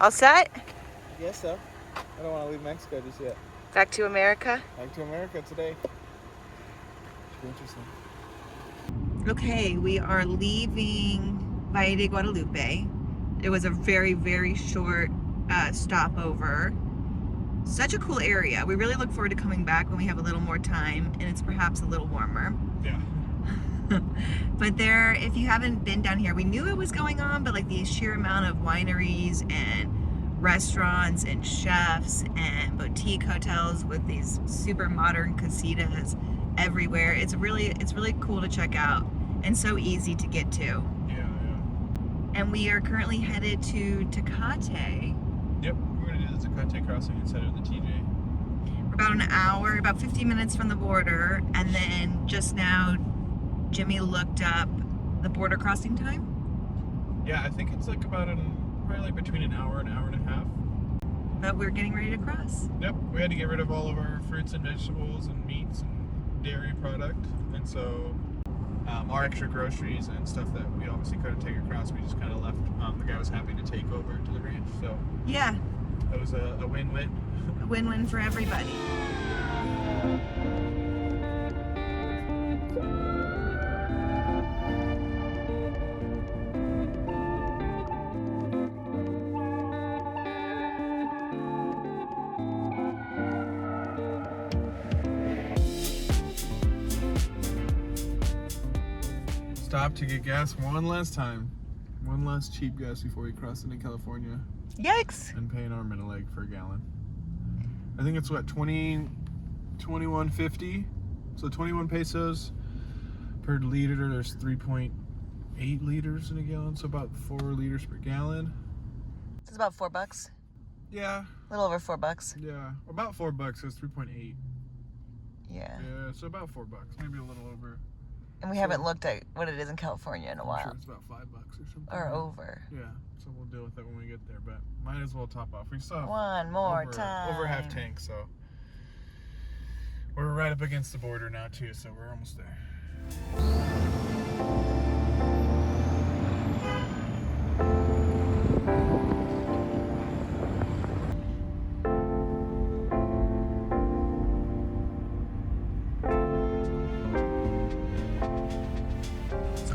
All set? Yes, so. I don't want to leave Mexico just yet. Back to America? Back to America today. Should be interesting. Okay, we are leaving Valle de Guadalupe. It was a very, very short stopover. Such a cool area. We really look forward to coming back when we have a little more time and it's perhaps a little warmer. Yeah. But there, if you haven't been down here, we knew it was going on, but like the sheer amount of wineries and restaurants and chefs and boutique hotels with these super modern casitas everywhere. It's really cool to check out and so easy to get to. Yeah. And we are currently headed to Tecate. Yep, we're going to do the Tecate crossing instead of the TJ. We're about an hour, about 50 minutes from the border, and then just now Jimmy looked up the border crossing time. Yeah, I think it's like probably like between an hour and a half. But we're getting ready to cross. Yep, we had to get rid of all of our fruits and vegetables and meats and dairy product, and so our extra groceries and stuff that we obviously couldn't take across, we just kind of left. The guy was happy to take over to the ranch, so yeah, that was a win-win. A win-win for everybody. Stop to get gas one last time. One last cheap gas before we cross into California. Yikes! And pay an arm and a leg for a gallon. I think it's what, 21.50? So 21 pesos per liter. There's 3.8 liters in a gallon, so about 4 liters per gallon. It's about $4. Yeah. A little over $4. Yeah, about $4. So it's 3.8. Yeah. Yeah, so about $4, maybe a little over. And we haven't looked at what it is in California in a while. I'm sure it's about $5 or something. Or over. Yeah, so we'll deal with it when we get there, but might as well top off. We still have one more time. Over half tank, so we're right up against the border now too, so we're almost there.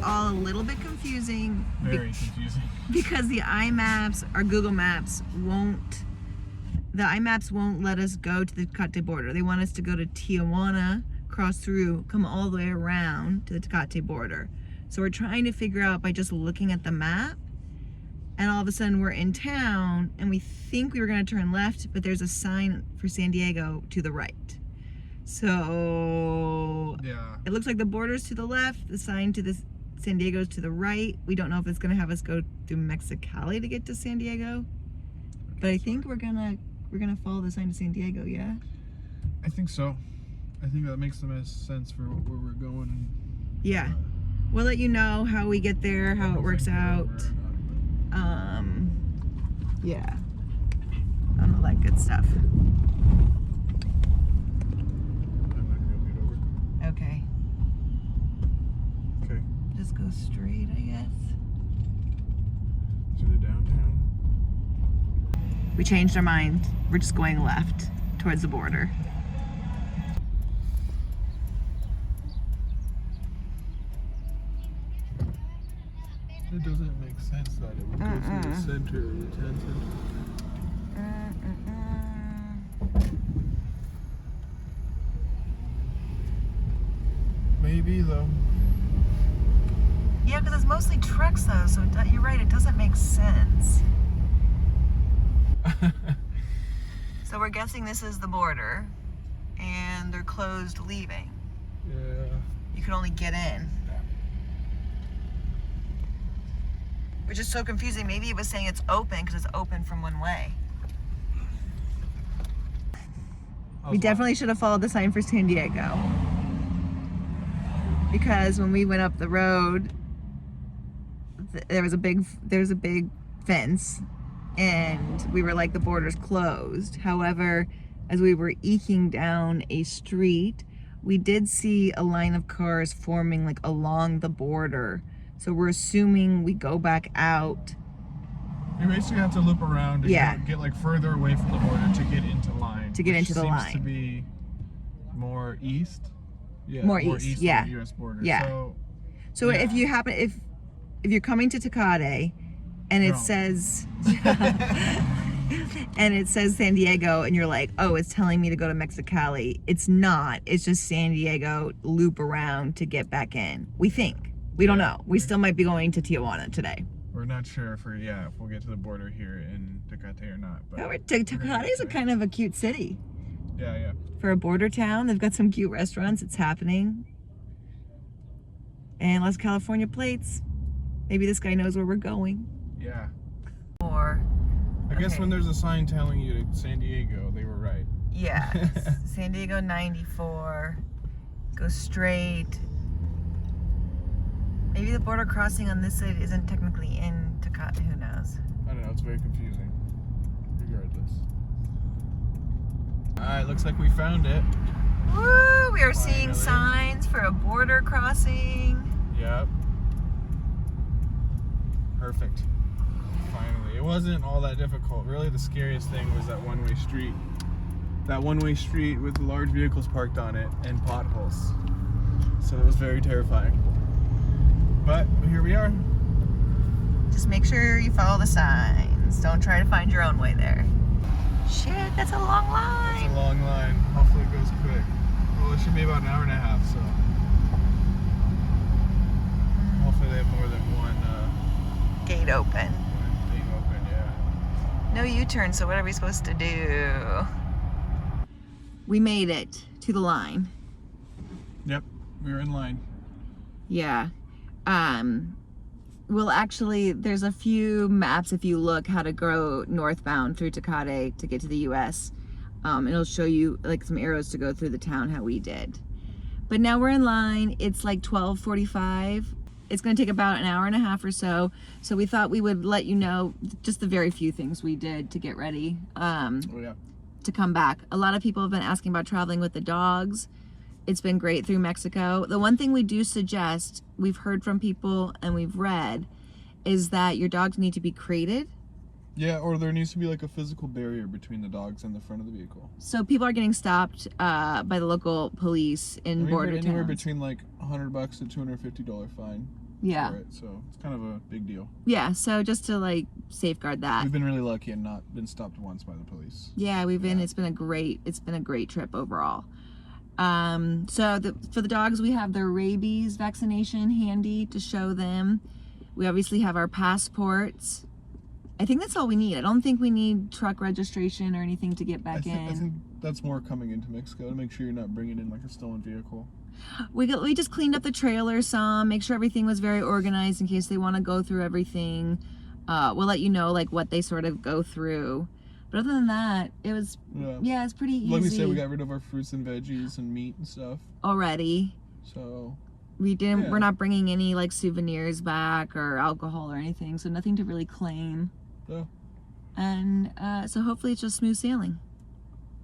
All a little bit confusing. Very confusing. Because the iMaps or Google Maps won't let us go to the Tecate border. They want us to go to Tijuana, cross through, come all the way around to the Tecate border. So we're trying to figure out by just looking at the map, and all of a sudden we're in town and we think we were gonna turn left, but there's a sign for San Diego to the right. So yeah, it looks like the border's to the left, the sign to the San Diego's to the right. We don't know if it's gonna have us go through Mexicali to get to San Diego, but I think we're gonna follow the sign to San Diego. Yeah, I think so. I think that makes the most sense for where we're going. Yeah, we'll let you know how we get there, how it works out. Yeah, and all that good stuff. I'm not gonna get over. Okay. Okay. Just go straight, I guess. To the downtown. We changed our mind. We're just going left towards the border. It doesn't make sense that it would go through the center of the town center. Maybe though. Yeah, because it's mostly trucks though, so you're right, it doesn't make sense. So we're guessing this is the border, and they're closed leaving. Yeah. You can only get in. Which is so confusing. Maybe it was saying it's open because it's open from one way. We definitely should have followed the sign for San Diego. Because when we went up the road, there's a big fence, and we were like, the border's closed. However, as we were eking down a street, we did see a line of cars forming like along the border. So we're assuming we go back out You basically have to loop around and get like further away from the border to get into line. To get into the line. Seems to be more east. Yeah, more east. Of the U.S. border. Yeah. So if you happen, if you're coming to Tecate, and it says, and it says San Diego, and you're like, oh, it's telling me to go to Mexicali. It's not. It's just San Diego. Loop around to get back in. We think. We don't know. We still might be going to Tijuana today. We're not sure if we'll get to the border here in Tecate or not. But Tecate is a kind of a cute city. Yeah. For a border town, they've got some cute restaurants. It's happening. And Los California plates. Maybe this guy knows where we're going. Yeah. I guess when there's a sign telling you to San Diego, they were right. Yeah. San Diego 94. Go straight. Maybe the border crossing on this side isn't technically in Tecate. Who knows? I don't know. It's very confusing. Regardless. Alright, looks like we found it. Woo! We are seeing signs for a border crossing. Yep. Perfect. Finally. It wasn't all that difficult. Really, the scariest thing was that one-way street. That one-way street with large vehicles parked on it and potholes. So it was very terrifying. But here we are. Just make sure you follow the signs. Don't try to find your own way there. Shit, that's a long line. It's a long line. Hopefully it goes quick. Well, it should be about an hour and a half, so. Hopefully they have more than one gate open. One thing open, yeah. No U-turn, so what are we supposed to do? We made it to the line. Yep, we were in line. Yeah. Well, actually, there's a few maps if you look how to go northbound through Tecate to get to the U.S. It'll show you like some arrows to go through the town how we did. But now we're in line. It's like 12:45. It's going to take about an hour and a half or so. So we thought we would let you know just the very few things we did to get ready to come back. A lot of people have been asking about traveling with the dogs. It's been great through Mexico. The one thing we do suggest, we've heard from people and we've read, is that your dogs need to be crated. Yeah, or there needs to be like a physical barrier between the dogs and the front of the vehicle. So people are getting stopped by the local police in border towns. Anywhere between like $100 to $250 fine. Yeah. For it, so it's kind of a big deal. Yeah, so just to like safeguard that. We've been really lucky and not been stopped once by the police. Yeah, we've been. It's been a great trip overall. So for the dogs, we have their rabies vaccination handy to show them. We obviously have our passports. I think that's all we need. I don't think we need truck registration or anything to get back in. I think that's more coming into Mexico to make sure you're not bringing in like a stolen vehicle. We just cleaned up the trailer some, make sure everything was very organized in case they want to go through everything. We'll let you know like what they sort of go through. But other than that, it was it's pretty easy. Like we said, we got rid of our fruits and veggies and meat and stuff already. So we didn't. Yeah. We're not bringing any like souvenirs back or alcohol or anything, so nothing to really claim. Yeah. And so hopefully it's just smooth sailing.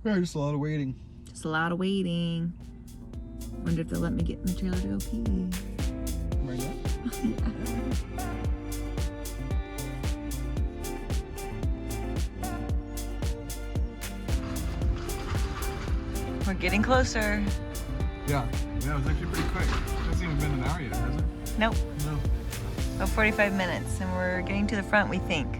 Yeah, just a lot of waiting. Just a lot of waiting. Wonder if they'll let me get in the trailer to go pee. Right now? We're getting closer. Yeah, it was actually pretty quick. It hasn't even been an hour yet, has it? Nope. No. About 45 minutes, and we're getting to the front, we think.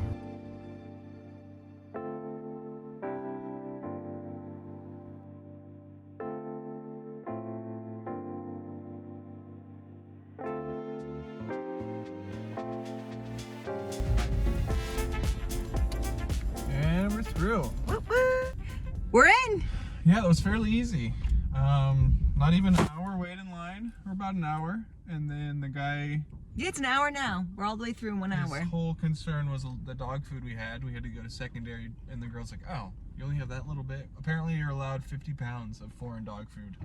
And we're through. Whoop, whoop. We're in. Yeah, that was fairly easy. Not even an hour wait in line, or about an hour, and then the guy... Yeah, it's an hour now. We're all the way through in 1 hour. His whole concern was the dog food we had. We had to go to secondary, and the girl's like, oh, you only have that little bit? Apparently you're allowed 50 pounds of foreign dog food.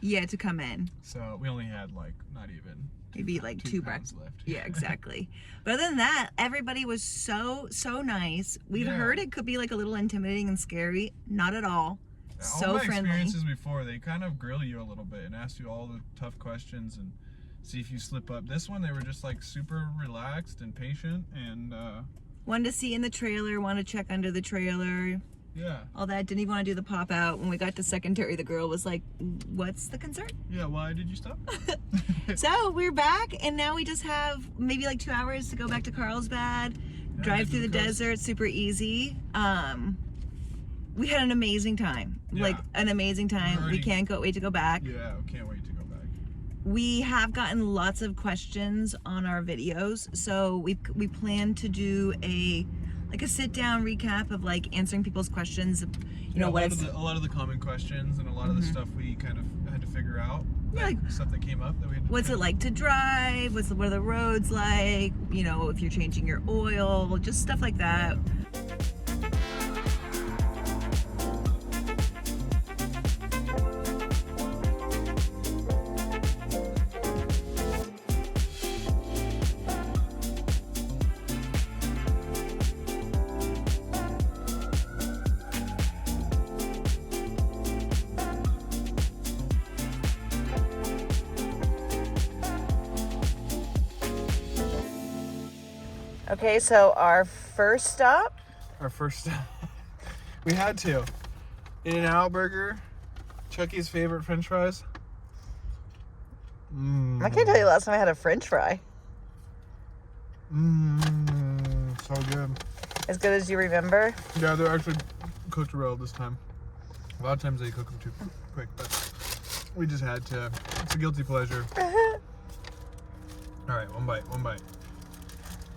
Yeah, to come in. So we only had like, not even... Maybe like 2 pounds left. Yeah, exactly. But other than that, everybody was so nice. We've heard it could be like a little intimidating and scary. Not at all. So friendly. friendly. Experiences before, they kind of grill you a little bit and ask you all the tough questions and see if you slip up. This one, they were just like super relaxed and patient, and Wanted to see in the trailer, wanted to check under the trailer, Yeah. all that. Didn't even want to do the pop out. When we got to secondary, the girl was like, what's the concern? Yeah, why did you stop? So we're back, and now we just have maybe like 2 hours to go back to Carlsbad, drive through the desert, super easy. We had an amazing time, like an amazing time. We can't wait to go back. Yeah, we can't wait to go back. We have gotten lots of questions on our videos, so we plan to do a sit down recap of like answering people's questions. You know, a lot of the common questions and a lot of the stuff we kind of had to figure out. Yeah, like stuff that came up that we had to what's it like to drive? What are the roads like? You know, if you're changing your oil, just stuff like that. Okay, so our first stop. We had to. In-N-Out Burger, Chucky's favorite French fries. I can't tell you the last time I had a French fry. So good. As good as you remember? Yeah, they're actually cooked well this time. A lot of times they cook them too quick, but we just had to. It's a guilty pleasure. All right, one bite.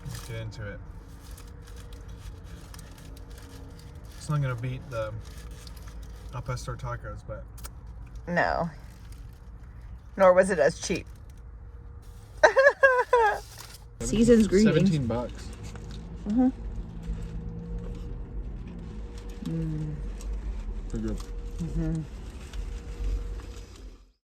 Let's get into it. It's not gonna beat the Al Pastor tacos, but No. Nor was it as cheap. Season's greetings. $17. Pretty good.